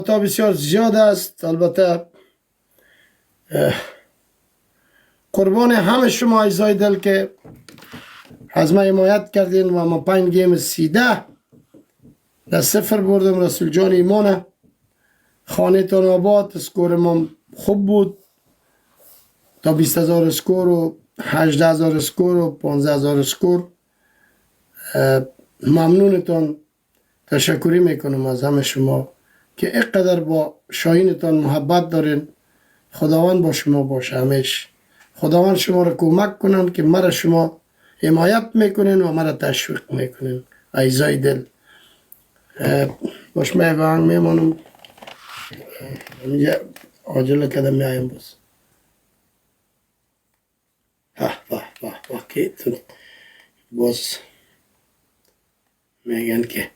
تا بسیار زیاد است. البته قربان همه شما عزیزای دل که از ما حمایت کردین و ما 5 گیم 13 در 0 بردم. رسول جان ایمانه، خانه تان آباد. اسکور ما خوب بود تا 20,000 اسکور و 18,000 اسکور و 15,000 اسکور. ممنونتان، تشکری میکنم از همه شما که اینقدر با شاهینتان محبت دارین. خداوند با شما باشه همیشه. خداوند شما را کمک کنن که مرا شما حمایت میکنین و مرا تشویق میکنین. عزیزای دل باش میمانم اینجا عاجله کدم میایم باز. که باز میگن که